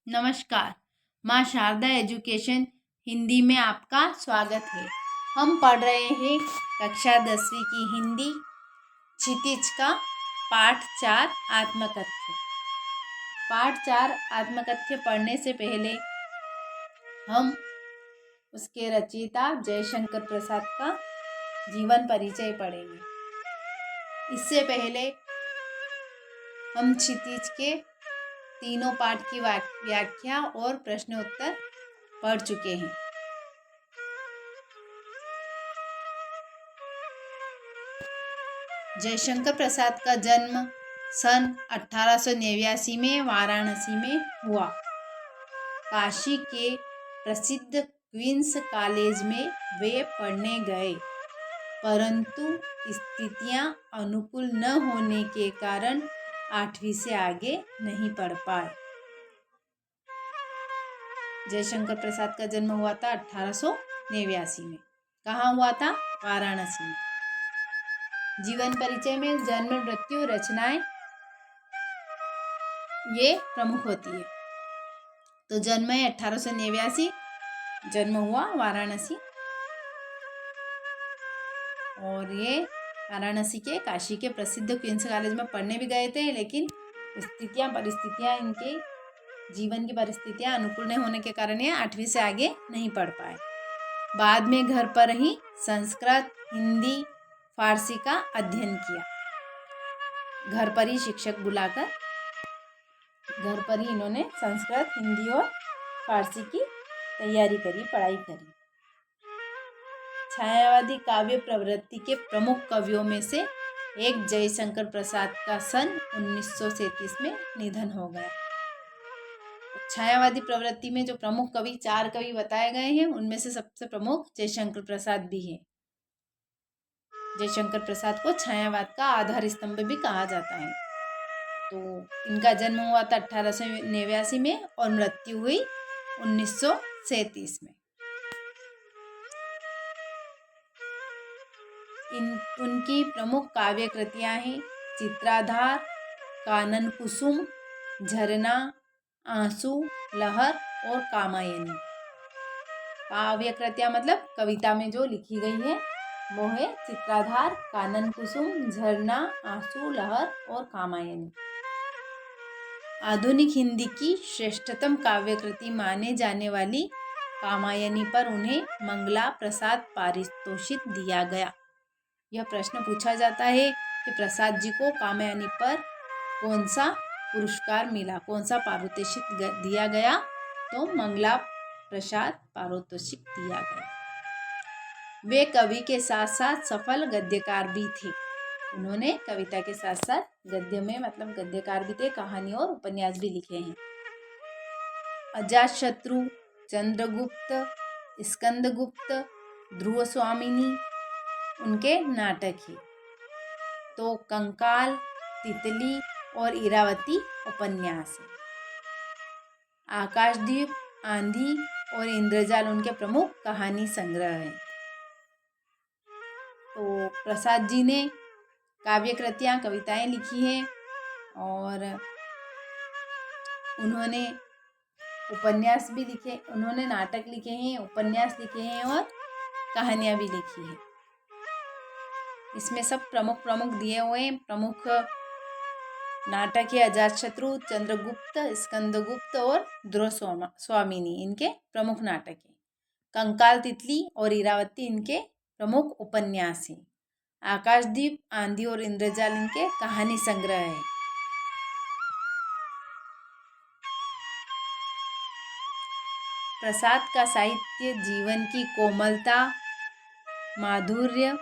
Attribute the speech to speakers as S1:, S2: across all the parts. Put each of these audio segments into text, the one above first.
S1: नमस्कार। माँ शारदा एजुकेशन हिंदी में आपका स्वागत है। हम पढ़ रहे हैं कक्षा 10वीं की हिंदी क्षितिज का पाठ 4 आत्मकथ्य। पाठ 4 आत्मकथ्य पढ़ने से पहले हम उसके रचयिता जयशंकर प्रसाद का जीवन परिचय पढ़ेंगे। इससे पहले हम क्षितिज के तीनों पाठ की व्याख्या और प्रश्न उत्तर पढ़ चुके हैं। जयशंकर प्रसाद का जन्म सन 1889 में वाराणसी में हुआ। काशी के प्रसिद्ध क्वींस कॉलेज में वे पढ़ने गए, परंतु स्थितियां अनुकूल न होने के कारण 8वीं से आगे नहीं पढ़ पाए। जयशंकर प्रसाद का जन्म हुआ था 1889 में। कहाँ हुआ था? वाराणसी में। जीवन परिचय में जन्म, मृत्यु, रचनाएं ये प्रमुख होती है। तो जन्म है 1889, जन्म हुआ वाराणसी, और ये वाराणसी के काशी के प्रसिद्ध क्वींस कॉलेज में पढ़ने भी गए थे, लेकिन परिस्थितियां इनके जीवन की परिस्थितियां अनुकूल नहीं होने के कारण ये 8वीं से आगे नहीं पढ़ पाए। बाद में घर पर ही संस्कृत, हिंदी, फारसी का अध्ययन किया। घर पर ही शिक्षक बुलाकर घर पर ही इन्होंने संस्कृत, हिंदी और फारसी की तैयारी करी, पढ़ाई करी। छायावादी काव्य प्रवृत्ति के प्रमुख कवियों में से एक जयशंकर प्रसाद का सन 1937 में निधन हो गया। छायावादी प्रवृत्ति में जो प्रमुख कवि 4 कवि बताए गए हैं, उनमें से सबसे प्रमुख जयशंकर प्रसाद भी है। जयशंकर प्रसाद को छायावाद का आधार स्तंभ भी कहा जाता है। तो इनका जन्म हुआ था 1889 में और मृत्यु हुई 1937 में। उनकी प्रमुख काव्य कृतियां हैं चित्राधार, कानन कुसुम, झरना, आंसू, लहर और कामायनी। काव्य कृतियां मतलब कविता में जो लिखी गई है वो है चित्राधार, कानन कुसुम, झरना, आंसू, लहर और कामायनी। आधुनिक हिंदी की श्रेष्ठतम काव्य कृति माने जाने वाली कामायनी पर उन्हें मंगला प्रसाद पारितोषिक दिया गया। यह प्रश्न पूछा जाता है कि प्रसाद जी को कामायनी पर कौन सा पुरस्कार मिला, कौन सा पारितोषिक दिया गया? तो मंगला प्रसाद पारितोषिक दिया गया। वे कवि के साथ साथ सफल गद्यकार भी थे। उन्होंने कविता के साथ साथ गद्य में मतलब गद्यकार भी थे, कहानी और उपन्यास भी लिखे हैं। अजातशत्रु, चंद्रगुप्त, स्कंदगुप्त, ध्रुव स्वामिनी उनके नाटक हैं। तो कंकाल, तितली और इरावती उपन्यास है। आकाशदीप, आंधी और इंद्रजाल उनके प्रमुख कहानी संग्रह हैं। तो प्रसाद जी ने काव्य कृतियाँ, कविताएं लिखी हैं और उन्होंने उपन्यास भी लिखे, उन्होंने नाटक लिखे हैं, उपन्यास लिखे हैं और कहानियाँ भी लिखी हैं। इसमें सब प्रमुख दिए हुए हैं। प्रमुख नाटक है अजातशत्रु, चंद्रगुप्त, स्कंदगुप्त और ध्रुव स्वामिनी, इनके प्रमुख नाटक हैं। कंकाल, तितली और इरावती इनके प्रमुख उपन्यास हैं। आकाशदीप, आंधी और इंद्रजाल इनके कहानी संग्रह है। प्रसाद का साहित्य जीवन की कोमलता, माधुर्य,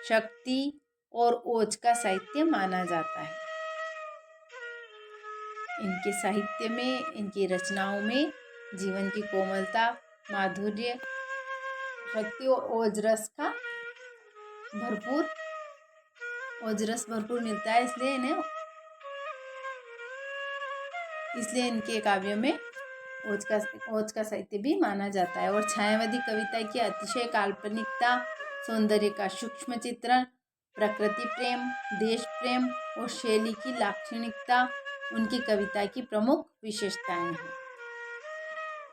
S1: शक्ति और ओज का साहित्य माना जाता है। इनके साहित्य में, इनकी रचनाओं में जीवन की कोमलता, माधुर्य, शक्ति और ओजरस भरपूर मिलता है। इसलिए इनके काव्यों में ओज का साहित्य भी माना जाता है। और छायावादी कविता की अतिशय काल्पनिकता, सौंदर्य का सूक्ष्म चित्रण, प्रकृति प्रेम, देश प्रेम और शैली की लाक्षणिकता उनकी कविता की प्रमुख विशेषताएं हैं।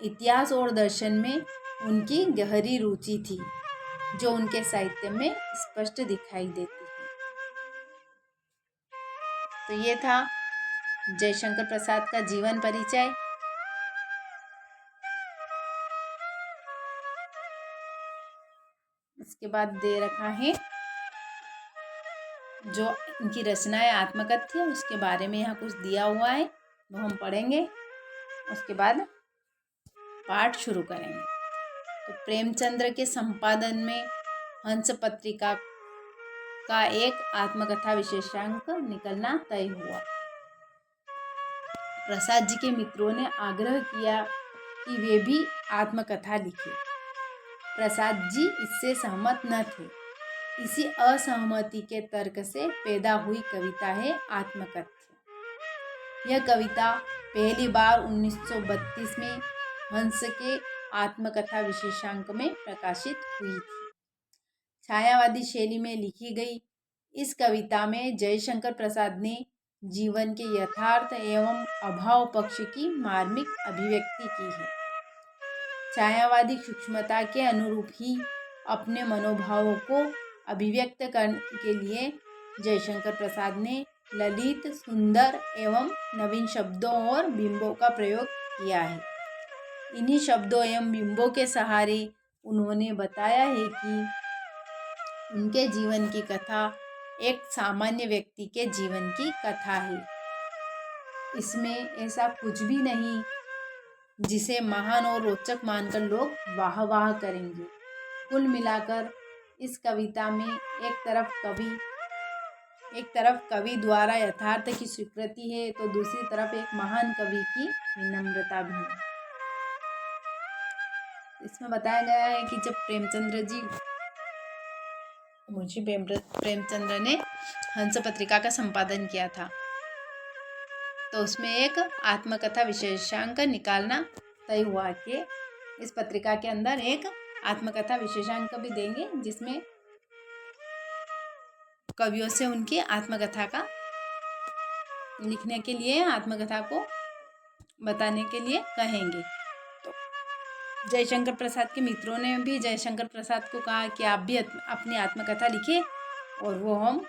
S1: इतिहास और दर्शन में उनकी गहरी रुचि थी, जो उनके साहित्य में स्पष्ट दिखाई देती है। तो ये था जयशंकर प्रसाद का जीवन परिचय। इसके बाद दे रखा है जो इनकी रचनाएं आत्मकथ्य, उसके बारे में यहाँ कुछ दिया हुआ है, वो हम पढ़ेंगे। उसके बाद पाठ शुरू करेंगे। तो प्रेमचंद्र के संपादन में हंस पत्रिका का एक आत्मकथा विशेषांक निकलना तय हुआ। प्रसाद जी के मित्रों ने आग्रह किया कि वे भी आत्मकथा लिखें। प्रसाद जी इससे सहमत न थे। इसी असहमति के तर्क से पैदा हुई कविता है आत्मकथ्य। यह कविता पहली बार 1932 में हंस के आत्मकथा विशेषांक में प्रकाशित हुई थी। छायावादी शैली में लिखी गई इस कविता में जयशंकर प्रसाद ने जीवन के यथार्थ एवं अभाव पक्ष की मार्मिक अभिव्यक्ति की है। छायावादी सूक्ष्मता के अनुरूप ही अपने मनोभावों को अभिव्यक्त करने के लिए जयशंकर प्रसाद ने ललित, सुंदर एवं नवीन शब्दों और बिंबों का प्रयोग किया है। इन्हीं शब्दों एवं बिंबों के सहारे उन्होंने बताया है कि उनके जीवन की कथा एक सामान्य व्यक्ति के जीवन की कथा है। इसमें ऐसा कुछ भी नहीं जिसे महान और रोचक मानकर लोग वाह वाह करेंगे। कुल मिलाकर इस कविता में एक तरफ कवि द्वारा यथार्थ की स्वीकृति है, तो दूसरी तरफ एक महान कवि की विनम्रता भी है। इसमें बताया गया है कि जब मुंशी प्रेमचंद्र ने हंस पत्रिका का संपादन किया था, तो उसमें एक आत्मकथा विशेषांक निकालना तय हुआ कि इस पत्रिका के अंदर एक आत्मकथा विशेषांक भी देंगे, जिसमें कवियों से उनकी आत्मकथा का लिखने के लिए, आत्मकथा को बताने के लिए कहेंगे। तो जयशंकर प्रसाद के मित्रों ने भी जयशंकर प्रसाद को कहा कि आप भी अपनी आत्मकथा लिखिए और वो हम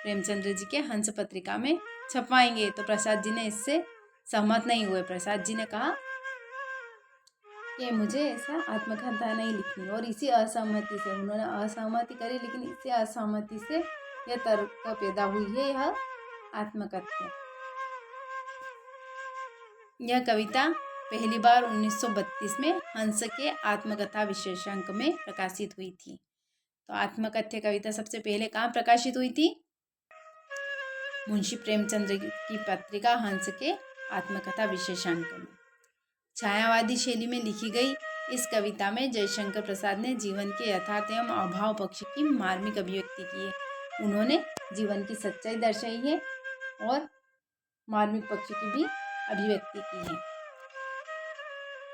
S1: प्रेमचंद्र जी के हंस पत्रिका में छपवाएंगे। तो प्रसाद जी ने इससे सहमत नहीं हुए। प्रसाद जी ने कहा कि मुझे ऐसा आत्मकथा नहीं लिखनी, और इसी असहमति से उन्होंने असहमति करी, लेकिन इसी असहमति से यह तर्क पैदा हुई है यह आत्मकथा। यह कविता पहली बार 1932 में हंस के आत्मकथा विशेषांक में प्रकाशित हुई थी। तो आत्मकथ्य कविता सबसे पहले कहाँ प्रकाशित हुई थी? मुंशी प्रेमचंद्र की पत्रिका हंस के आत्मकथा विशेषांक में। छायावादी शैली में लिखी गई इस कविता में जयशंकर प्रसाद ने जीवन के यथार्थ एवं अभाव पक्ष की मार्मिक अभिव्यक्ति की है। उन्होंने जीवन की सच्चाई दर्शाई है और मार्मिक पक्ष की भी अभिव्यक्ति की है।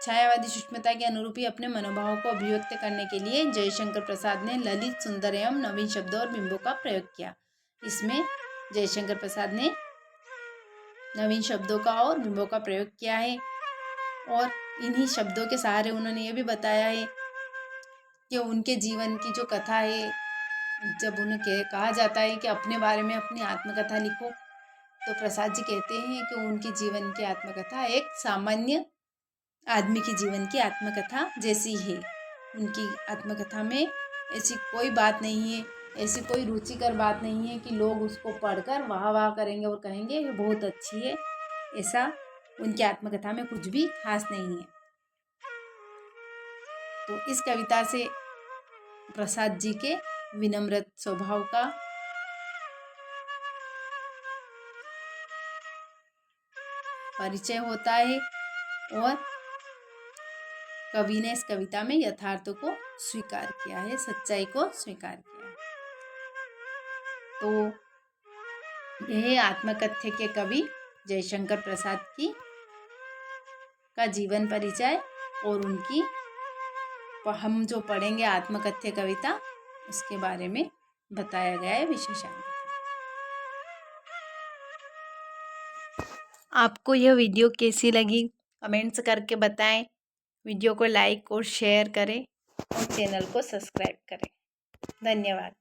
S1: छायावादी सूक्ष्मता के अनुरूप ही अपने मनोभावों को अभिव्यक्त करने के लिए जयशंकर प्रसाद ने ललित, सुंदर एवं नवीन शब्दों और बिंबों का प्रयोग किया। इसमें जयशंकर प्रसाद ने नवीन शब्दों का और बिंबों का प्रयोग किया है, और इन्हीं शब्दों के सहारे उन्होंने ये भी बताया है कि उनके जीवन की जो कथा है, जब उन्हें कहा जाता है कि अपने बारे में अपनी आत्मकथा लिखो, तो प्रसाद जी कहते हैं कि उनकी जीवन की आत्मकथा एक सामान्य आदमी की जीवन की आत्मकथा जैसी है। उनकी आत्मकथा में ऐसी कोई बात नहीं है, ऐसी कोई रुचिकर बात नहीं है कि लोग उसको पढ़कर वाह वाह करेंगे और कहेंगे ये बहुत अच्छी है। ऐसा उनकी आत्मकथा में कुछ भी खास नहीं है। तो इस कविता से प्रसाद जी के विनम्र स्वभाव का परिचय होता है, और कवि ने इस कविता में यथार्थ को स्वीकार किया है, सच्चाई को स्वीकार किया है। तो यह आत्मकथ्य के कवि जयशंकर प्रसाद का जीवन परिचय, और उनकी हम जो पढ़ेंगे आत्मकथ्य कविता, उसके बारे में बताया गया है विशेषांक। आपको यह वीडियो कैसी लगी कमेंट्स करके बताएं। वीडियो को लाइक और शेयर करें और चैनल को सब्सक्राइब करें। धन्यवाद।